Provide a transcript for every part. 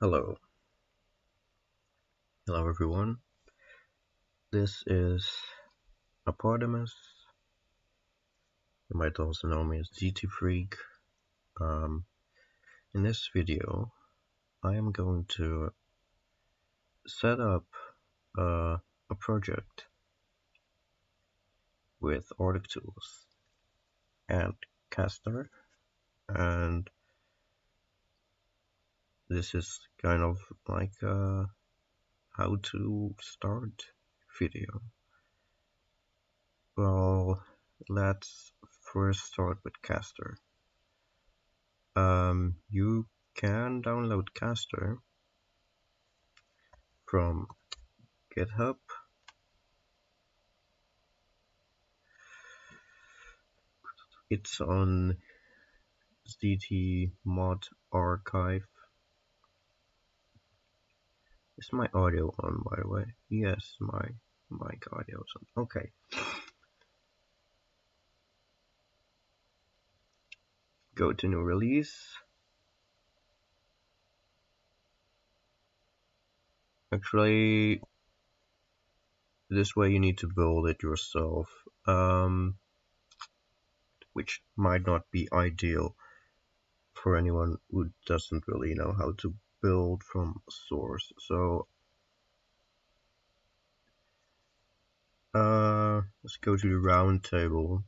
Hello, hello everyone. This is Apodamus. You might also know me as GT Freak. Um, in this video, I am going to set up a project with ArluqTools and Castor, and this is kind of like a how to start video. Well, let's first start with Castor. You can download Castor from GitHub. It's on ZT mod archive. Is my audio on, by the way? Yes, my mic audio is on. Okay. Go to new release. Actually, this way you need to build it yourself, which might not be ideal for anyone who doesn't really know how to build from source. So let's go to the round table,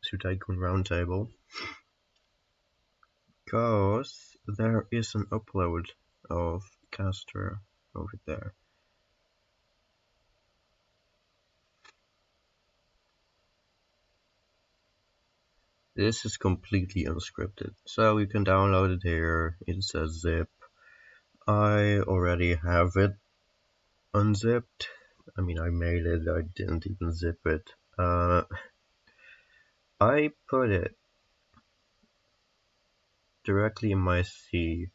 to Tycoon round table, because there is an upload of Castor over there. This is completely unscripted, so you can download it here. It's a zip. I already have it unzipped. I mean, I made it, I didn't even zip it. I put it directly in my C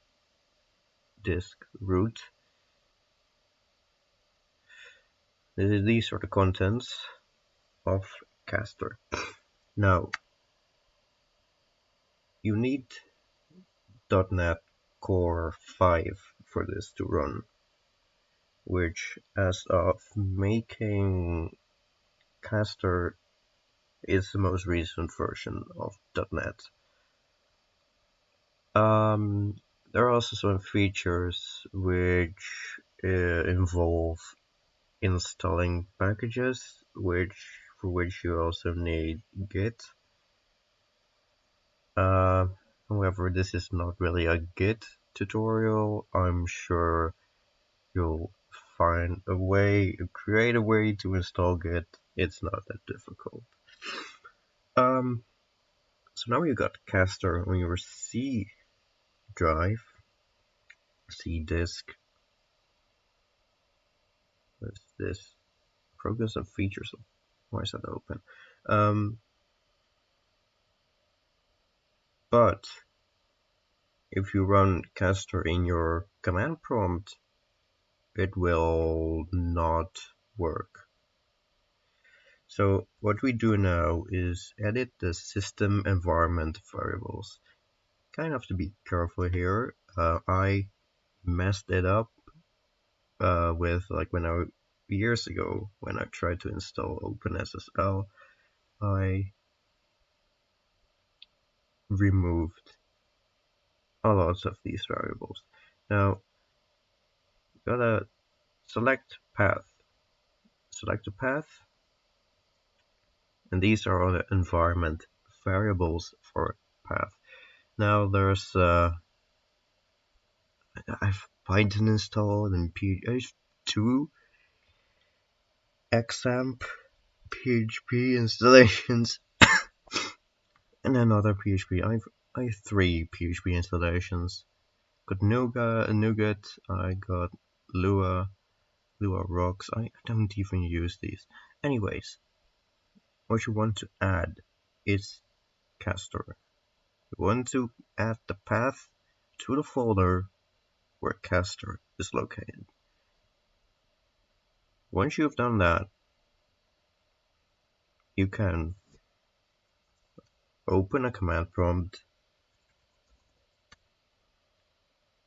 disk root. These are the contents of Castor. Now, you need .NET Core 5 for this to run, which as of making Castor is the most recent version of .NET. There are also some features which involve installing packages, for which you also need Git. However, this is not really a Git tutorial. I'm sure you'll find a way, create a way to install Git. It's not that difficult. So now you got Castor on your C drive, C disk. What's this? Progress and features. Why is that open? But if you run Castor in your command prompt, it will not work. So what we do now is edit the system environment variables. Kind of have to be careful here. I messed it up with like years ago when I tried to install OpenSSL. I removed a lot of these variables. Now, gotta select path. Select a path, and these are all the environment variables for path. Now there's I've Python installed and two XAMPP PHP installations and another PHP. I have 3 PHP installations. Got Nougat, I got Lua Rocks. I don't even use these. Anyways, what you want to add is Castor. You want to add the path to the folder where Castor is located. Once you've done that, you can open a command prompt,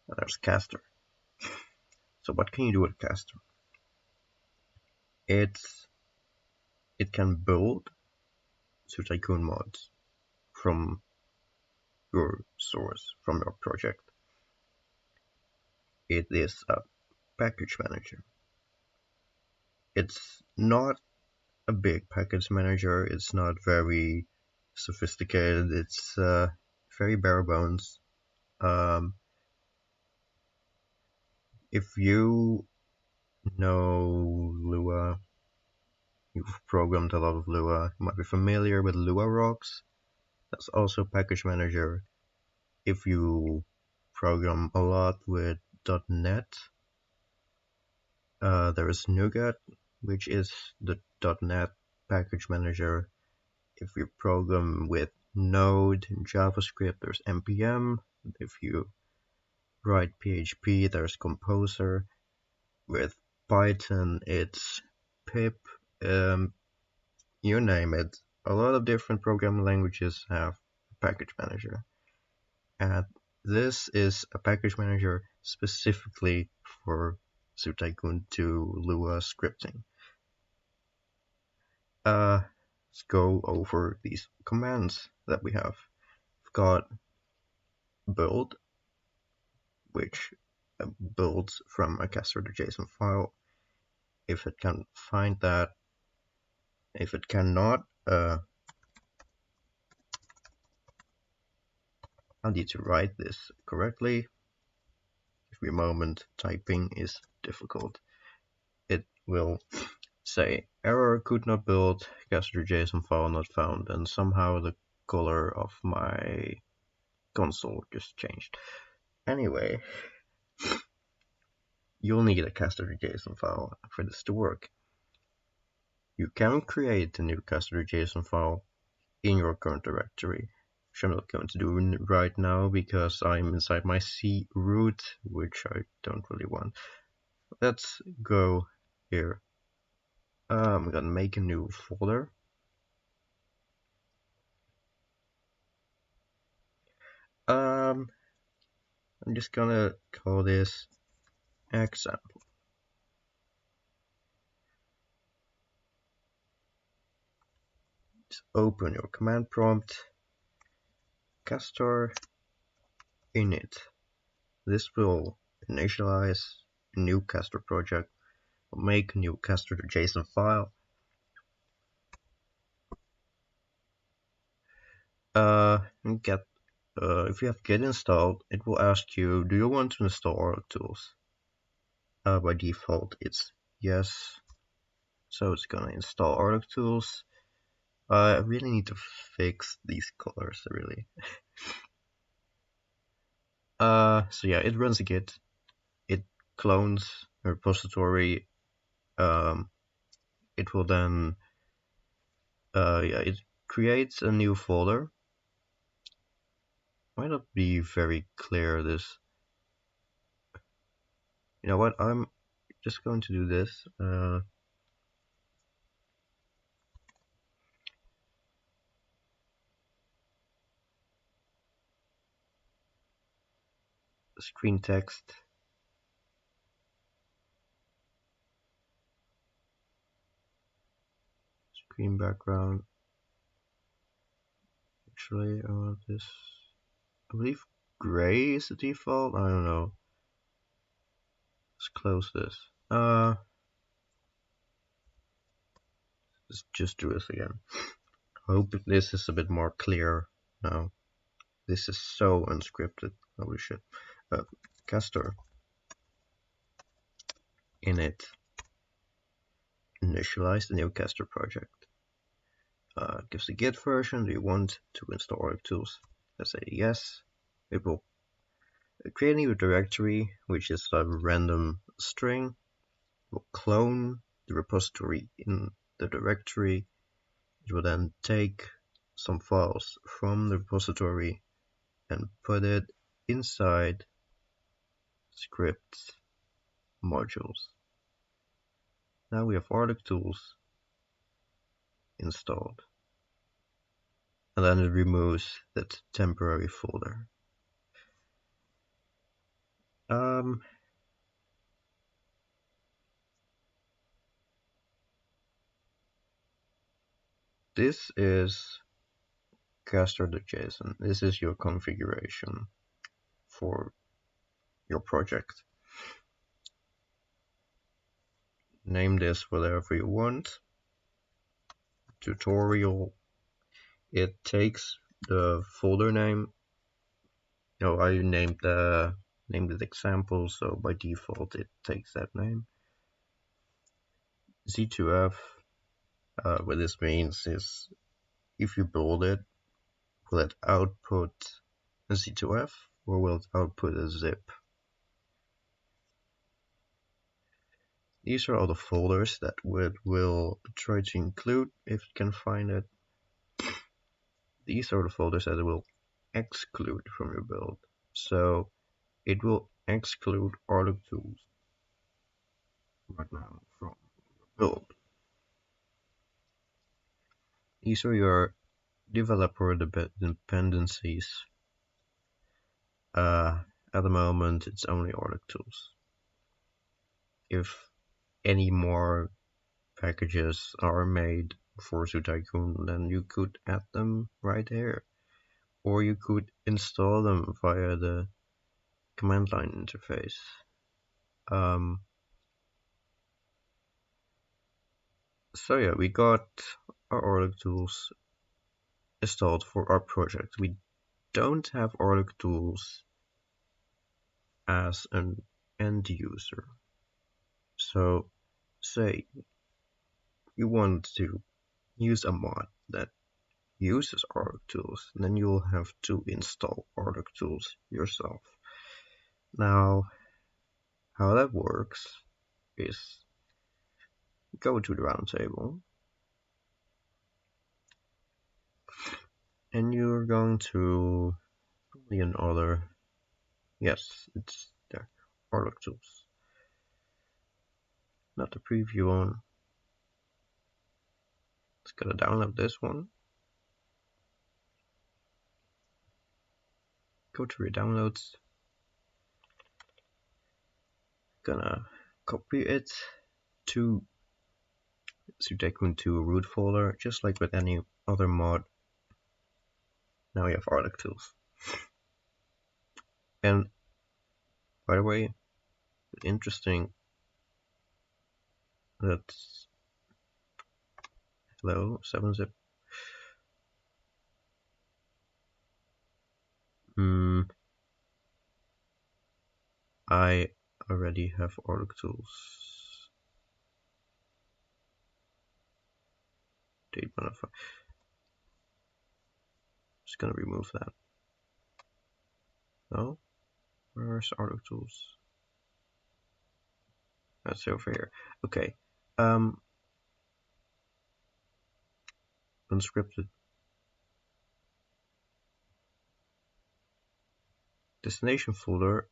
and there's Castor. So what can you do with Castor? It can build to Tycoon mods from your source, from your project. It is a package manager. It's not a big package manager. It's not very sophisticated. It's very bare bones. Um, if you know Lua, you've programmed a lot of Lua, you might be familiar with Lua Rocks. That's also a package manager. If you program a lot with .NET, there is Nougat, which is the .NET package manager. If you program with Node and JavaScript, there's npm. If you write PHP, there's Composer. With Python, it's pip. You name it. A lot of different programming languages have a package manager. And this is a package manager specifically for Tycoon 2 Lua scripting. Let's go over these commands that we have. We've got build, which builds from a Castor.json file. If it can find that, if it cannot, I need to write this correctly. Every moment typing is difficult. It will say error, could not build, Castor.json file not found, and somehow the color of my console just changed. Anyway, you'll need a Castor.json file for this to work. You can create a new Castor.json file in your current directory, which I'm not going to do right now because I'm inside my C root, which I don't really want. Let's go here. I'm gonna make a new folder. I'm just gonna call this example. Just open your command prompt, Castor init. This will initialize a new Castor project, make a new Castor.json file. If you have Git installed, it will ask you, do you want to install ArluqTools? By default, it's yes. So it's gonna install ArluqTools. I really need to fix these colors, really. So yeah, it runs a Git. It clones a repository. It will then, it creates a new folder. Might not be very clear, this. You know what, I'm just going to do this. Screen text. Screen background. Actually, I want this. I believe gray is the default. I don't know. Let's close this. Let's just do this again. I hope this is a bit more clear now. This is so unscripted. Holy shit. Castor init. Initialize the new Castor project. Gives the Git version. Do you want to install ArluqTools? Let's say yes. It will create a new directory, which is a random string. It will clone the repository in the directory. It will then take some files from the repository and put it inside scripts modules. Now we have ArluqTools installed. And then it removes that temporary folder. this is Castor.json. This is your configuration for your project. Name this whatever you want. Tutorial. It takes the folder name. No, I named it example, so by default it takes that name. Z2F. What this means is if you build it, will it output a Z2F or will it output a zip? These are all the folders that it will try to include if it can find it. These are the folders that it will exclude from your build. So it will exclude ArluqTools right now from your build. These are your developer dependencies. At the moment, it's only ArluqTools. If any more packages are made for Tycoon, then you could add them right here. Or you could install them via the command line interface. So yeah, we got our ArluqTools installed for our project. We don't have ArluqTools as an end user. So say you want to use a mod that uses ArluqTools, then you'll have to install ArluqTools yourself. Now, how that works is go to the roundtable and you're going to probably another, yes, it's there, ArluqTools. Not the preview one. It's gonna download this one. Go to your downloads. Gonna copy it to Tycoon 2 root folder, just like with any other mod. Now we have ArluqTools. And by the way, interesting that hello 7-zip. I already have ArluqTools. Date modify. Just gonna remove that. No, where's ArluqTools? That's over here. Okay. Unscripted. Destination folder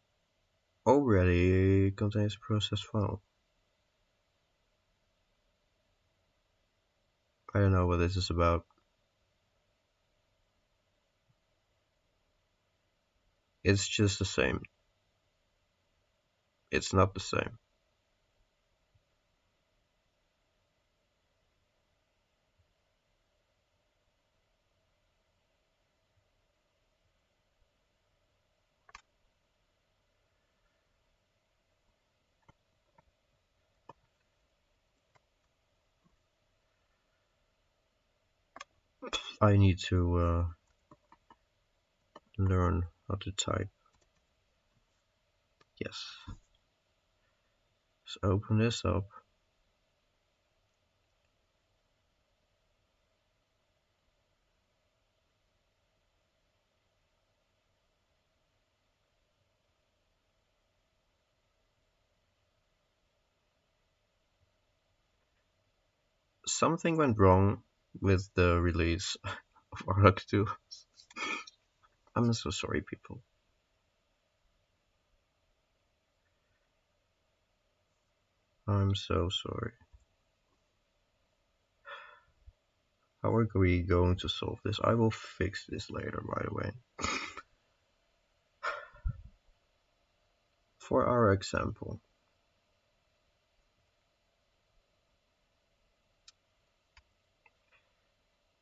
already contains a process file. I don't know what this is about. It's just the same. It's not the same. I need to learn how to type. Yes. Let's open this up. Something went wrong with the release of ArluqTools. I'm so sorry, people. I'm so sorry. How are we going to solve this? I will fix this later, by the way. For our example,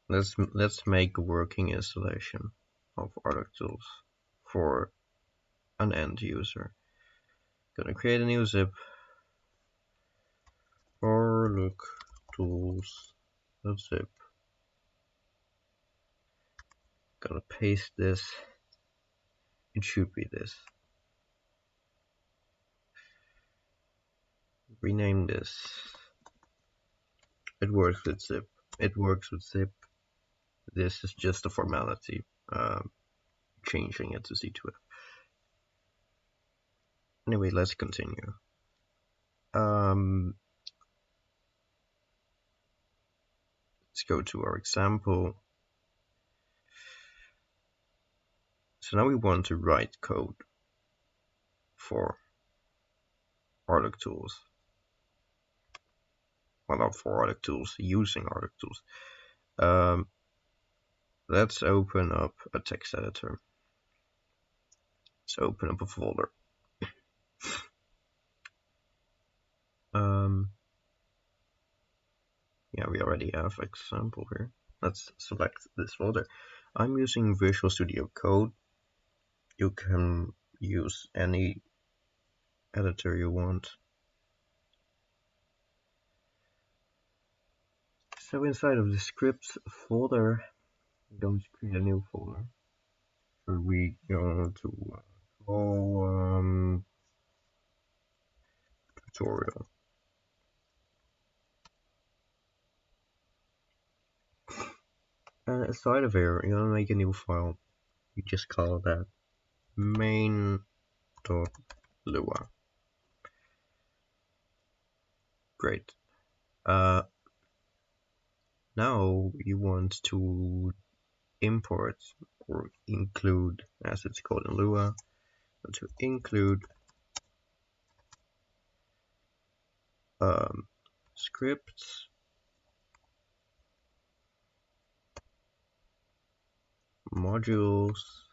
let's make a working installation of ArluqTools for an end user. Gonna create a new zip. ArluqTools.zip. Gonna paste this. It should be this. Rename this. It works with zip. It works with zip. This is just a formality. Changing it to Z2F. Anyway, let's continue. Let's go to our example. So now we want to write code for ArluqTools. Well, not for ArluqTools, using ArluqTools. Let's open up a text editor. Let's open up a folder. Yeah, we already have example here. Let's select this folder. I'm using Visual Studio Code. You can use any editor you want. So inside of the scripts folder, I'm going to create a new folder. So we go to call tutorial. And inside of here, you're gonna make a new file. You just call that main.lua. Great. Now you want to import or include, as it's called in Lua, to include scripts modules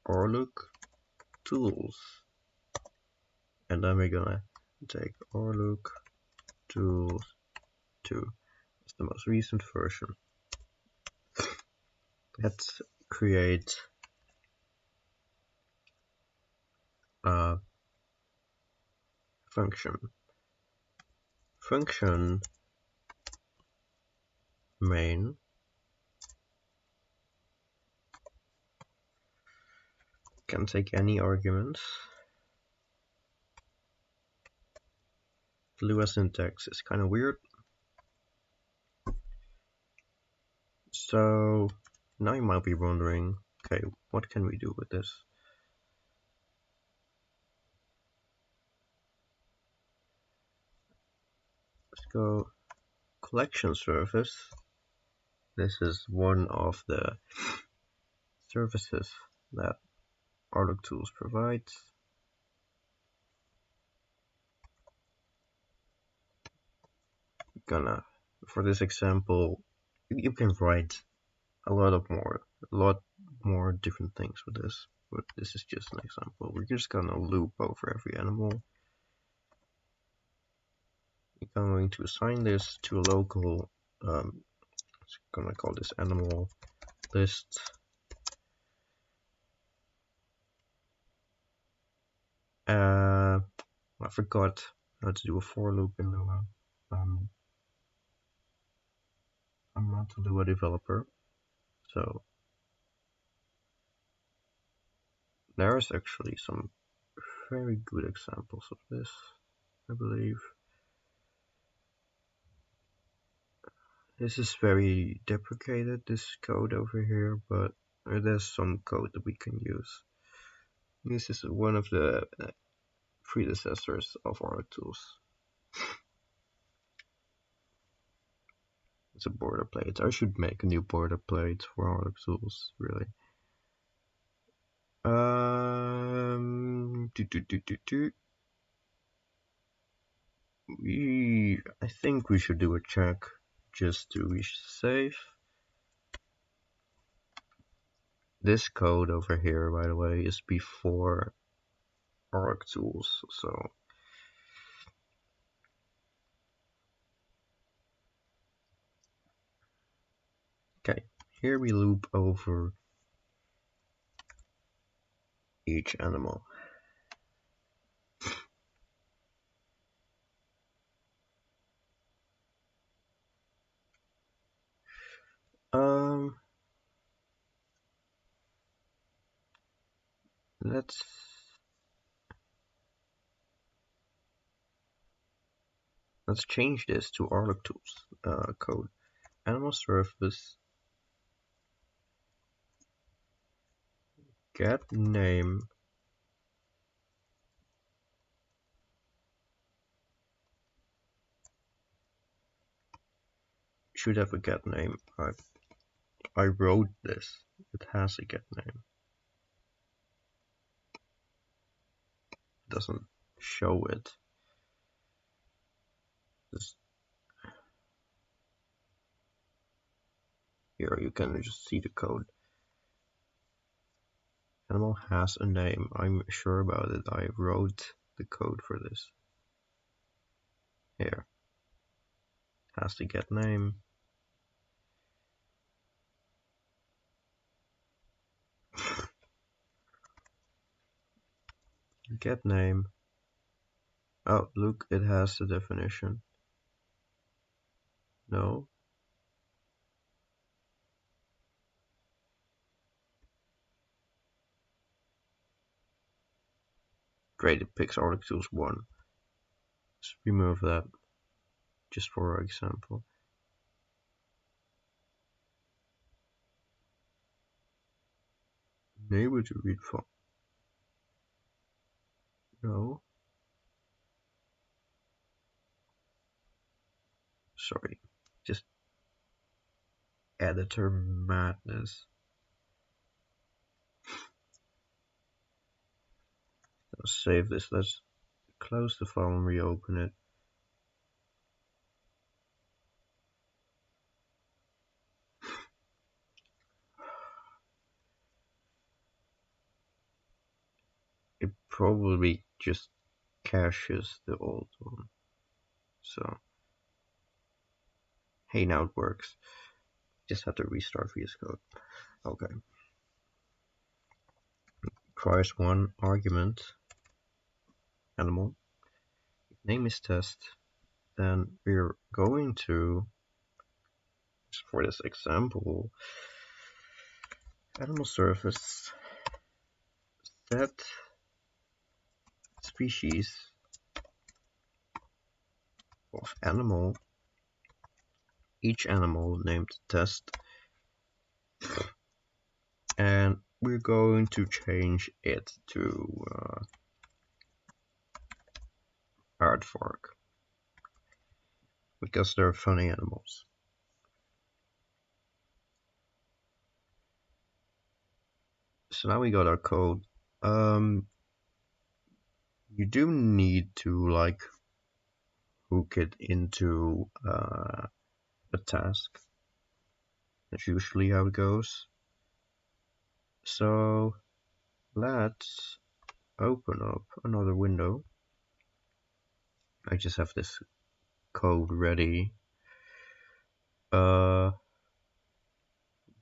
ArluqTools, and then we're gonna take ArluqTools 2. It's the most recent version. Let's create a function. Function main can take any arguments. The Lua syntax is kind of weird. So now you might be wondering, okay, what can we do with this? Let's go collection service. This is one of the services that ArluqTools provides. For this example, you can write a lot more different things with this, but this is just an example. We're just gonna loop over every animal. We're going to assign this to a local, it's gonna call this animal list. I forgot how to do a for loop in Lua. I'm not a Lua developer, so there's actually some very good examples of this, I believe. This is very deprecated, this code over here, but there's some code that we can use. This is one of the predecessors of ArluqTools. It's a border plate. I should make a new border plate for ArluqTools, really. I think we should do a check just to be safe. This code over here, by the way, is before ArluqTools, so here we loop over each animal. Um, let's change this to ArluqTools code. Animal surface get name should have a get name. I wrote this. It has a get name. It doesn't show it. This, here you can just see the code. Animal has a name. I'm sure about it. I wrote the code for this. Here. Has to get name. Get name. Oh, look, it has the definition. No. Great, it picks ArluqTools 1. Let's remove that, just for example. Enable to read from. No. Sorry. Just editor madness. Let's save this. Let's close the file and reopen it. It probably just caches the old one. So, hey, now it works. Just have to restart VS Code. Okay. Requires one argument, animal. Name is test. Then we're going to, for this example, animal surface set species of animal, each animal named test, and we're going to change it to aardvark because they're funny animals. So now we got our code. You do need to like hook it into a task. That's usually how it goes. So let's open up another window. I just have this code ready.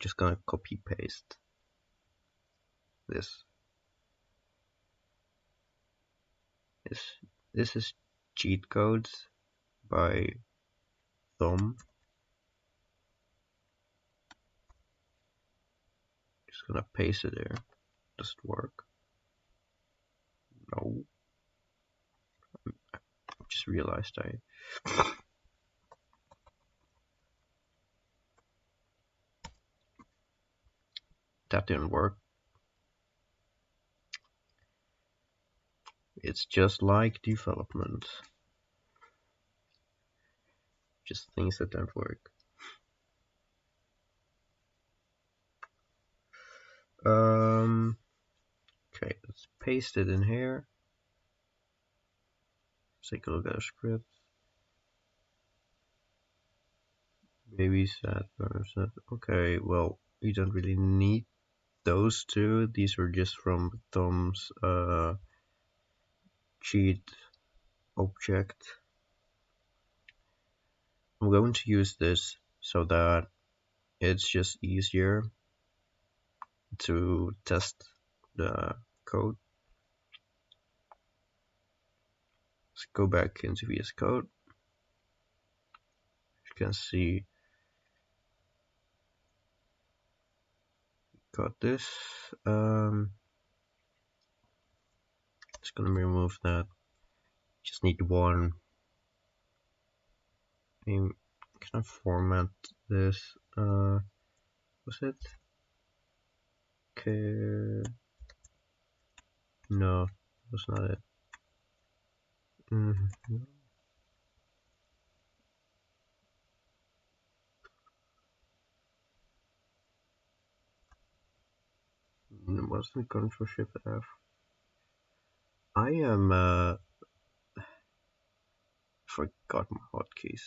Just gonna copy paste this. This is cheat codes by Thumb. Just gonna paste it there. Does it work? No. I just realized that didn't work. It's just like development. Just things that don't work. Okay, let's paste it in here. Take a look at our script. Baby set, burner set. Okay, well, we don't really need those two. These are just from Tom's cheat object. I'm going to use this so that it's just easier to test the code. Let's go back into VS Code. You can see got this. Just gonna remove that. Just need one. Can I format this? Was it? Okay. No, that's not it. It wasn't Control Shift F. I am forgot my hotkeys.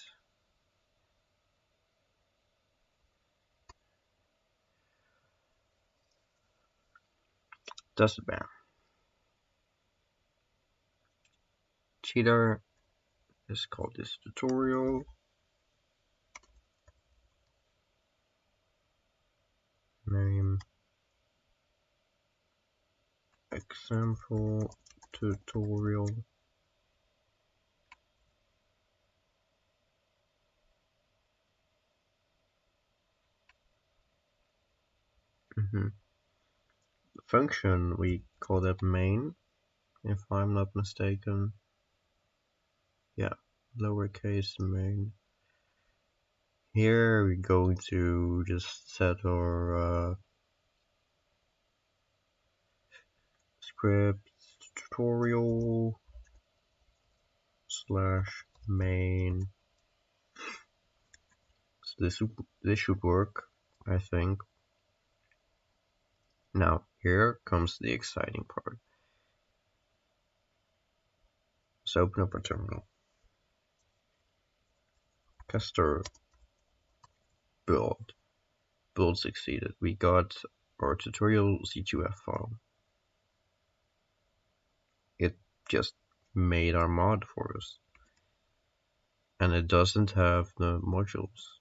Doesn't matter. Cheater is called this tutorial. Name example tutorial. Function, we call that main, if I'm not mistaken. Yeah, lowercase main. Here we're going to just set our script tutorial / main. So this should work, I think. Now here comes the exciting part. Let's open up our terminal. Castor build succeeded. We got our tutorial C2F file. It just made our mod for us. And it doesn't have the modules.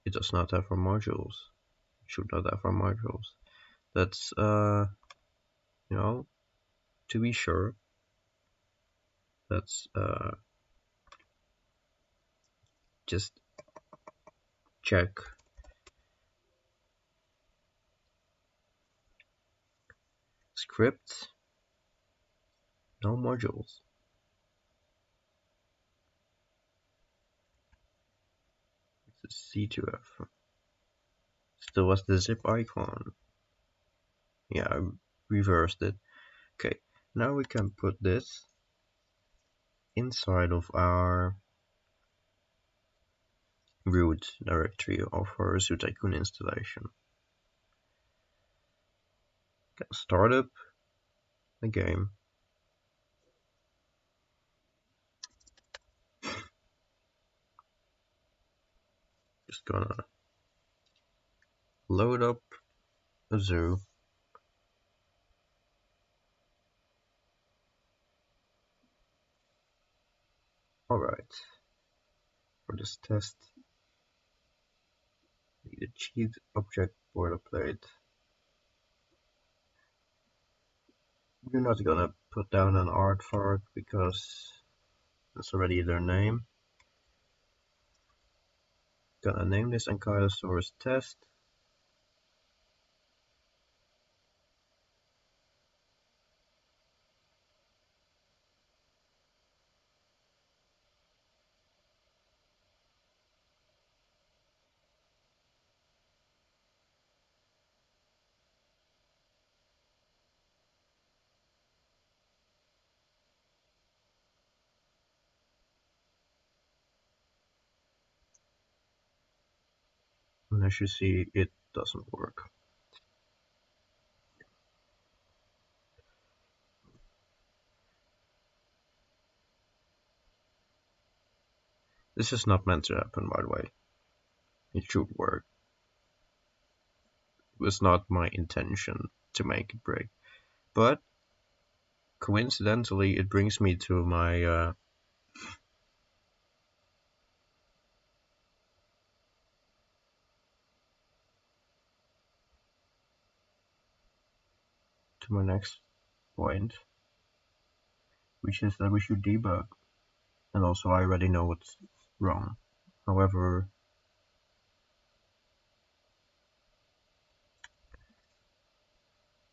It does not have our modules. It should not have our modules. That's you know, to be sure. Let's just check. Script, no modules. It's a C2F. Still was the zip icon. Yeah, I reversed it. Okay, now we can put this inside of our root directory of our Tycoon installation. Start up the game. Just gonna load up a zoo. Alright, for this test, need a cheat object boilerplate. We're not gonna put down an artfart because that's already their name. Gonna name this encoded source test. And as you see, it doesn't work. This is not meant to happen, by the way. It should work. It was not my intention to make it break. But coincidentally, it brings me to my to my next point, which is that we should debug. And also I already know what's wrong. However,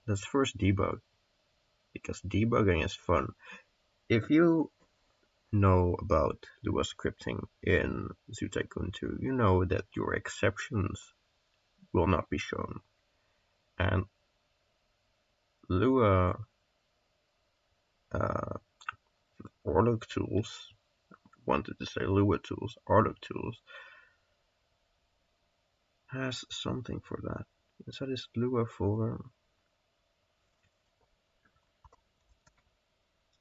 let's first debug, because debugging is fun. If you know about Lua scripting in Tycoon 2, you know that your exceptions will not be shown. And Lua ArluqTools, wanted to say Lua tools, ArluqTools, has something for that. Inside this Lua folder,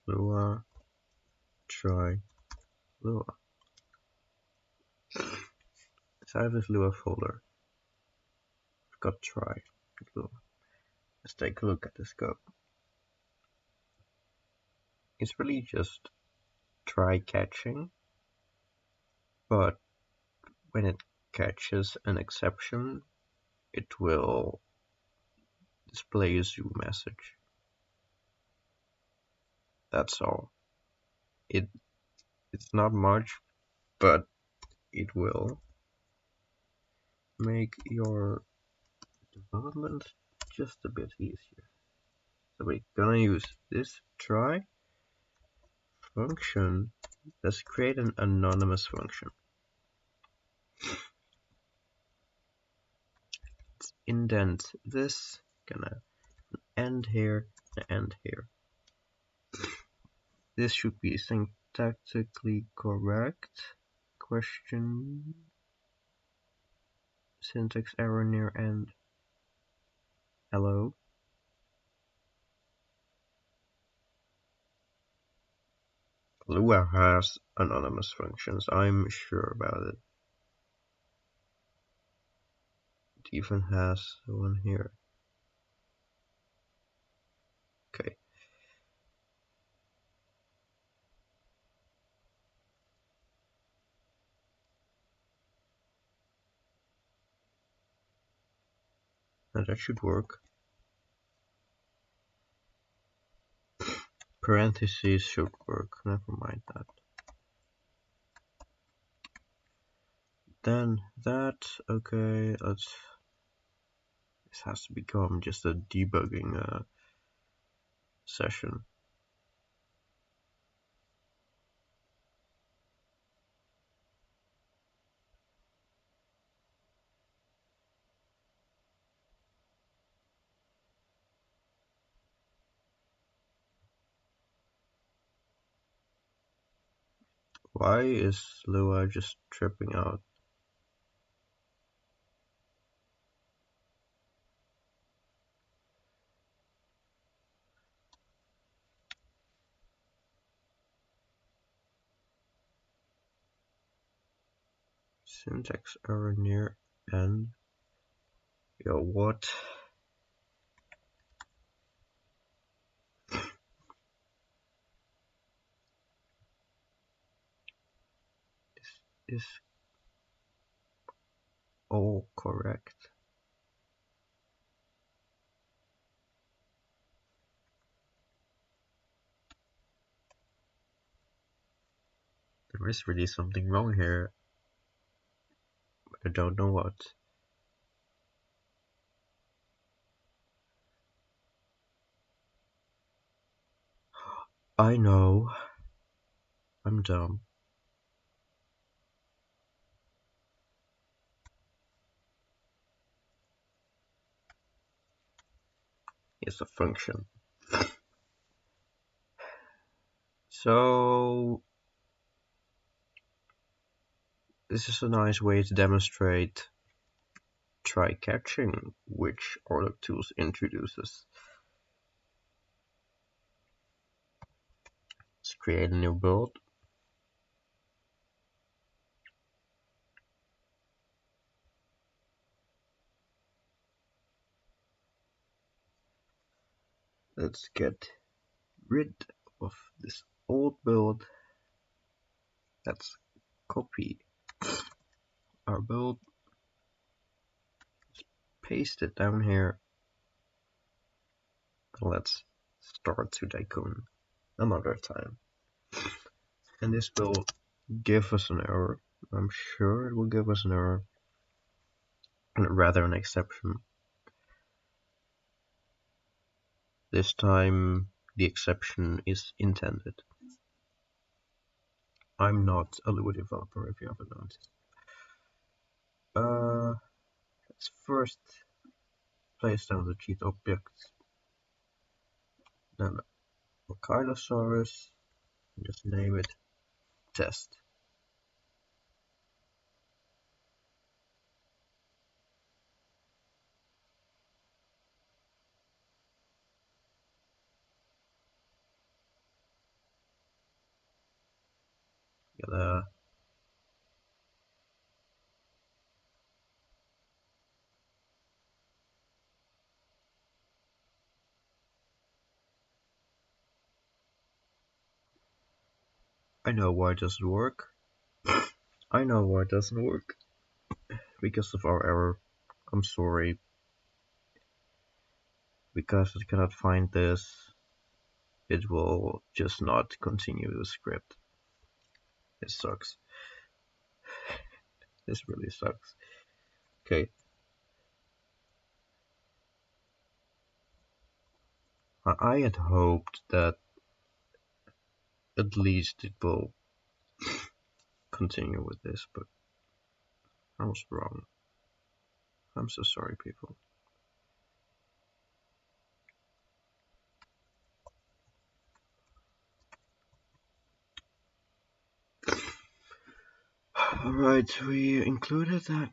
Lua try Lua. Inside of this Lua folder, I've got try Lua. Let's take a look at this code. It's really just try catching, but when it catches an exception, it will display a zoo message. That's all. It's not much, but it will make your development just a bit easier. So we're gonna use this try function. Let's create an anonymous function. Let's indent this, gonna end here, end here. This should be syntactically correct. Question, syntax error near end. Hello. Lua has anonymous functions, I'm sure about it. It even has one here. Okay. Now that should work. Parentheses should work, never mind that. Then that, okay, this has to become just a debugging session. Why is Lua just tripping out? Syntax error near end. Yo, what? Is all correct? There is really something wrong here, but I don't know what. I know. I'm dumb. It's a function. So this is a nice way to demonstrate try catching, which ArluqTools introduces. Let's create a new build. Let's get rid of this old build. Let's copy our build, paste it down here, Let's start to Tycoon another time. And this will give us an error. I'm sure it will give us an error. Rather an exception. This time the exception is intended. I'm not a Lua developer, if you haven't noticed. Let's first place down the cheat objects. Then a Kylosaurus. Just name it test. Gotta I know why it doesn't work. I know why it doesn't work. Because of our error. I'm sorry. Because it cannot find this, it will just not continue the script. This sucks. This really sucks. Okay. I had hoped that at least it will continue with this, but I was wrong. I'm so sorry, people. Alright, we included that.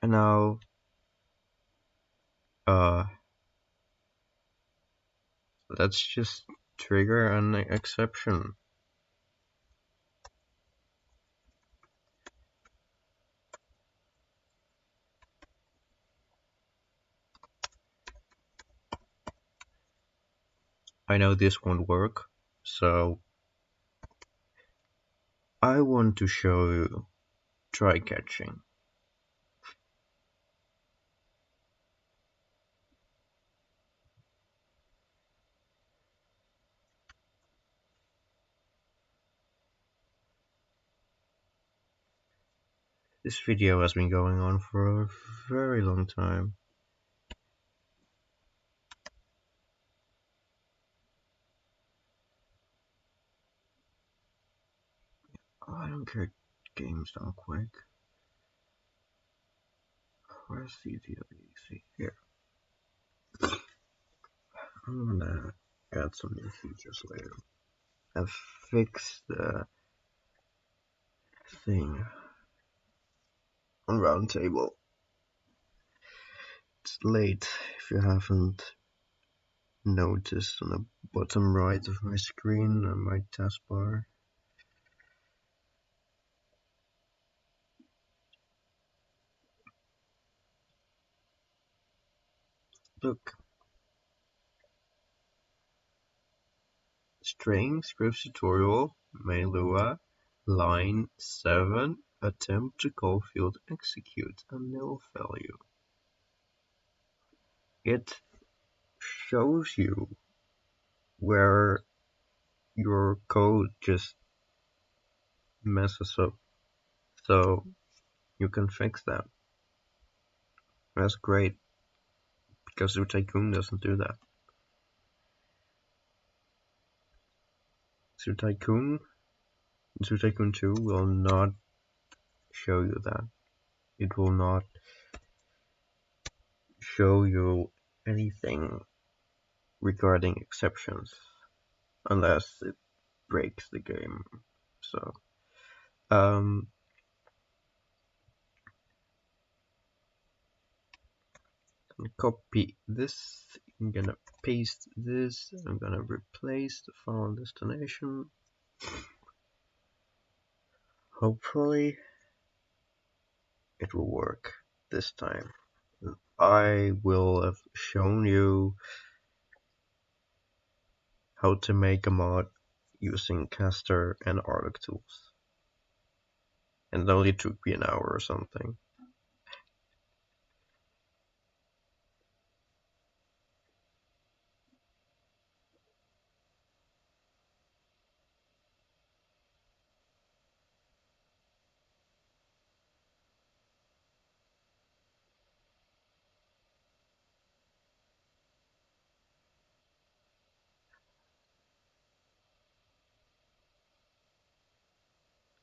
And now, let's just trigger an exception. I know this won't work, so I want to show you try catching. This video has been going on for a very long time. Oh, I don't care games down quick. Where's the DWC? Here. I'm gonna add some new features later. I've fixed the thing on Roundtable. It's late if you haven't noticed on the bottom right of my screen on my taskbar. Look. String scripts tutorial main Lua line 7 attempt to call field execute a nil value. It shows you where your code just messes up, so you can fix that. That's great, because the Tycoon doesn't do that. So Tycoon 2 will not show you that. It will not show you anything regarding exceptions unless it breaks the game. So I'm gonna copy this, I'm gonna paste this, I'm gonna replace the file destination. Hopefully it will work this time. I will have shown you how to make a mod using Castor and ArluqTools, and it only took me an hour or something.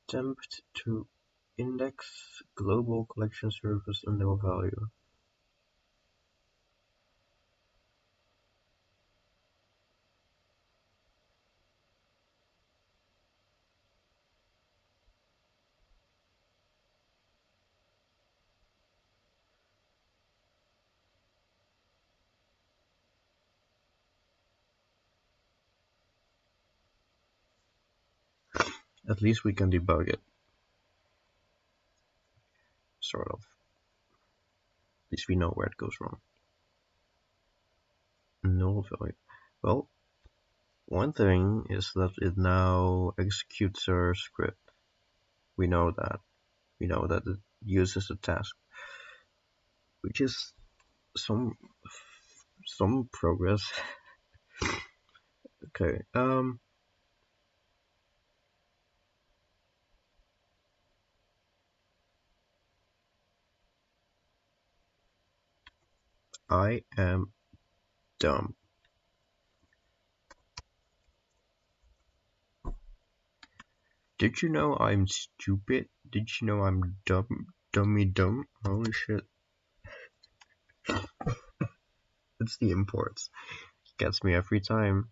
Attempt to index global collection service and no value. At least we can debug it. Sort of. At least we know where it goes wrong. Null value. Well, one thing is that it now executes our script. We know that. We know that it uses a task, which is some progress. Okay. I am dumb. Did you know I'm stupid? Did you know I'm dumb? Dumb? Holy shit. It's the imports. Gets me every time.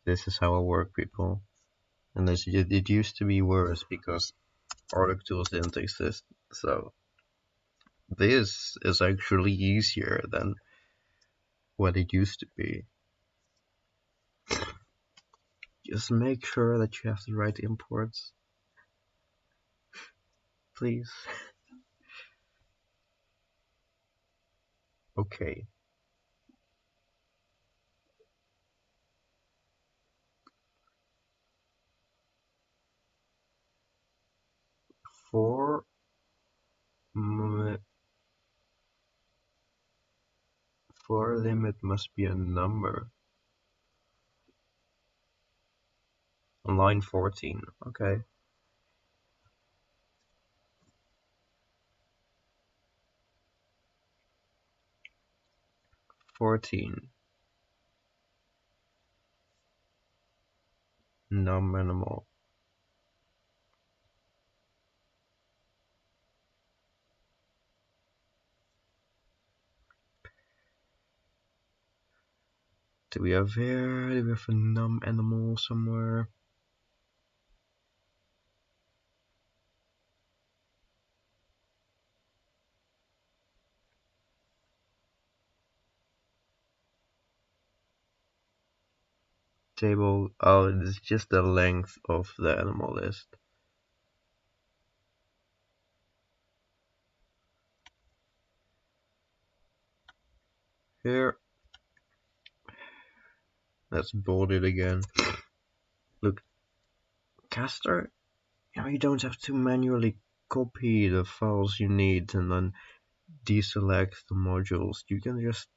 This is how I work, people. And it used to be worse because ArluqTools didn't exist. So this is actually easier than what it used to be. Just make sure that you have the right imports. Please. Okay. For limit must be a number. On line 14. Okay. 14. Num-minimal. Do we have here? Do we have a num-animal somewhere? Table. Oh, it's just the length of the animal list. Here. Let's bold it again. Look, Castor, you don't have to manually copy the files you need and then deselect the modules. You can just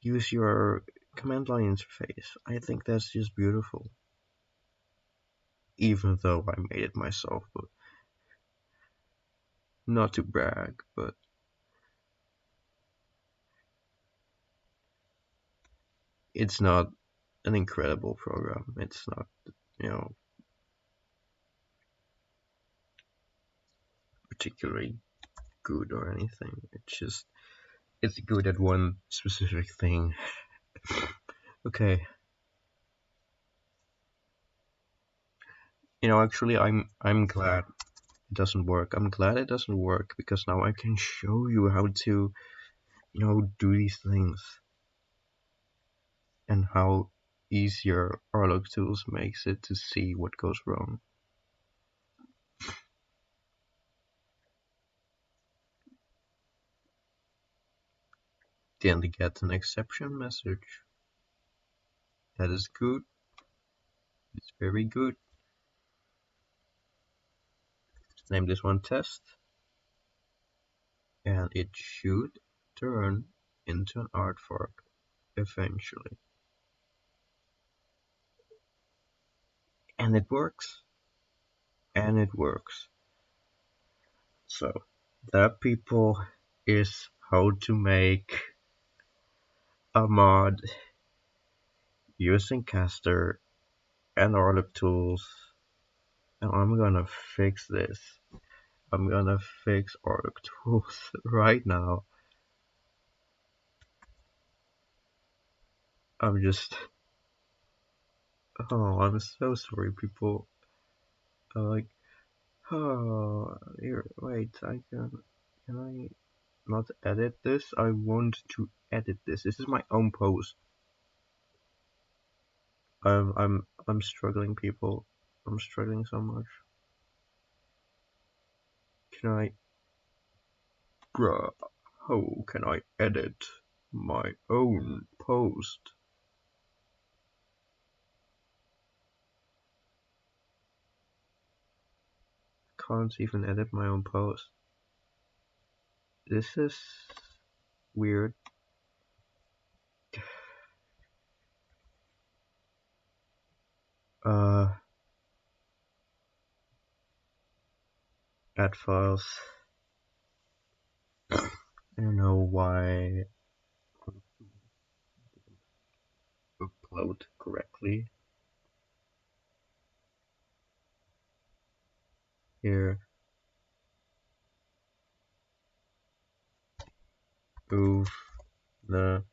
use your command line interface. I think that's just beautiful. Even though I made it myself, but not to brag, but it's not an incredible program. It's not, particularly good or anything. It's good at one specific thing. Okay. Actually, I'm glad it doesn't work. I'm glad it doesn't work because now I can show you how to, do these things and how easier ArluqTools makes it to see what goes wrong. Then they get an exception message. That is good. It's very good. Let's name this one test. And it should turn into an artwork eventually. And it works. And it works. So, that people is how to make a mod using Castor and ArluqTools. And I'm gonna fix this. I'm gonna fix ArluqTools right now. I'm just... Oh, I'm so sorry, people. Like, oh, here, wait, can I not edit this? I want to edit this. This is my own post. I'm struggling, people. I'm struggling so much. Can I, bruh, how can I edit my own post? Can't even edit my own post. This is weird. Add files. I don't know why upload correctly. Here, move the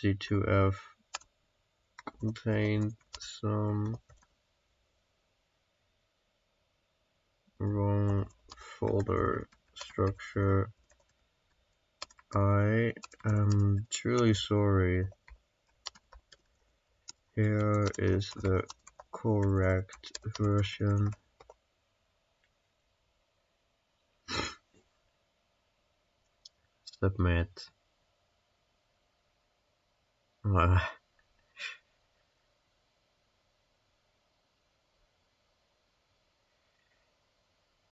C2F contain some wrong folder structure. I am truly sorry. Here is the correct version. Submit.